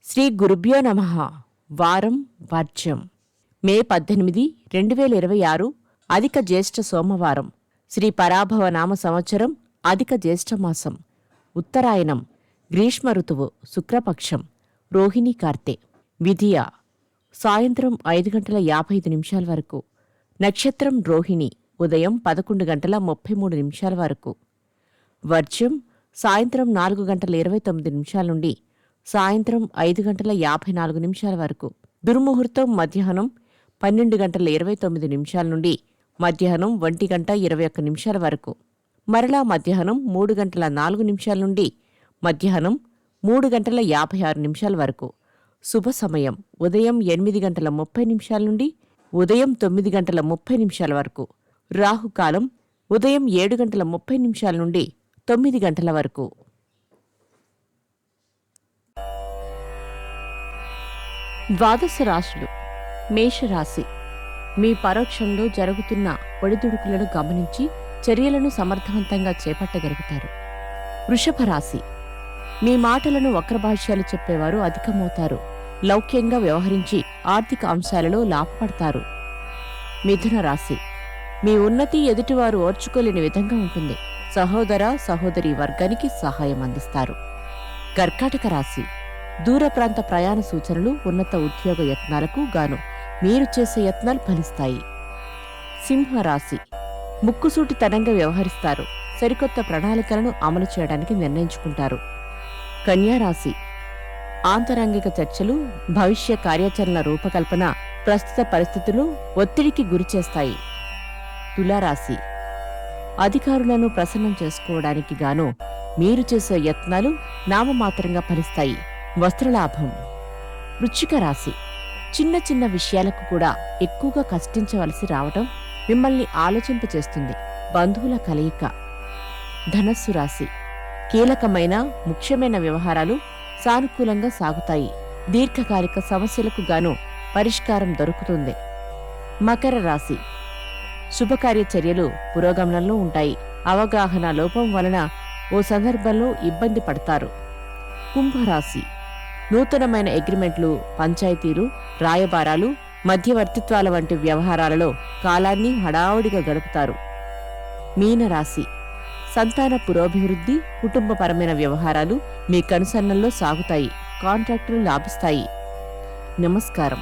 శ్రీ గురుభ్యో నమః. వారం వర్జ్యం. మే 18, 2026 అధిక జ్యేష్ఠ సోమవారం. శ్రీ పరాభవ నామ సంవత్సరం అధిక జ్యేష్ఠమాసం. ఉత్తరాయణం. గ్రీష్మ ఋతువు. శుక్లపక్షం. రోహిణీ కార్తె. విధియ సాయంత్రం 5:55 వరకు. నక్షత్రం రోహిణి. ఉదయం 11:33 వరకు. వర్జ్యం సాయంత్రం 4:29 నుండి సాయంత్రం 5:54 వరకు. దుర్ముహూర్తం మధ్యాహ్నం 12:29 నుండి మధ్యాహ్నం 1:21 వరకు. మరలా మధ్యాహ్నం 3:04 నుండి మధ్యాహ్నం 3:56 వరకు. శుభ సమయం ఉదయం 8:30 నుండి ఉదయం 9:30 వరకు. రాహుకాలం ఉదయం 7:30 నుండి 9 గంటల వరకు. ద్వాదశ రాశులు. మేషరాశి. మీ పరోక్షంలో జరుగుతున్న ఒడిదుడుకులను గమనించి చర్యలను సమర్థవంతంగా చేపట్టగలుగుతారు. వృషభ రాశి. మీ మాటలను వక్రభాష్యాలు చెప్పేవారు అధికమవుతారు. లౌక్యంగా వ్యవహరించి ఆర్థిక అంశాలలో లాభపడతారు. మిథున రాశి. మీ ఉన్నతి ఎదుటివారు ఓర్చుకోలేని విధంగా ఉంటుంది. సహోదర సహోదరి వర్గానికి సహాయం అందిస్తారు. కర్కాటక రాశి. దూర ప్రాంత ప్రయాణ సూచనలు, ఉన్నత ఉద్యోగ యత్నాలకు గాను మీరు చేసే యత్నాలు ఫలిస్తాయి. సింహరాశి. ముక్కుసూటితనంగా వ్యవహరిస్తారు. సరికొత్త ప్రణాళికలను అమలు చేయడానికి నిర్ణయించుకుంటారు. కన్యారాశి. ఆంతరంగిక చర్చలు, భవిష్య కార్యాచరణ రూపకల్పన ప్రస్తుత పరిస్థితులు ఒత్తిడికి గురిచేస్తాయి. తులారాశి. అధికారులను ప్రసన్నం చేసుకోవడానికి గాను మీరు చేసే యత్నాలు నామమాత్రంగా ఫలిస్తాయి. వస్త్రలాభం. వృశ్చిక రాశి. చిన్న చిన్న విషయాలకు కూడా ఎక్కువగా కష్టించవలసి రావటం మిమ్మల్ని ఆలోచింపచేస్తుంది. బంధువుల కలయిక. ధనస్సు రాశి. కీలకమైన ముఖ్యమైన వ్యవహారాలు సానుకూలంగా సాగుతాయి. దీర్ఘకాలిక సమస్యలకు గాను పరిష్కారం దొరుకుతుంది. మకర రాశి. శుభకార్య చర్యలు పురోగమనంలో ఉంటాయి. అవగాహన లోపం వలన ఓ సందర్భంలో ఇబ్బంది పడతారు. కుంభరాశి. నూతనమైన అగ్రిమెంట్లు, పంచాయతీలు, రాయబారాలు, మధ్యవర్తిత్వాల వంటి వ్యవహారాలలో కాలాన్ని హడావుడిగా గడుపుతారు. మీనరాశి. సంతాన పురోభివృద్ధి, కుటుంబపరమైన వ్యవహారాలు మీ కనుసన్నల్లో సాగుతాయి. కాంట్రాక్టులు లాభిస్తాయి. నమస్కారం.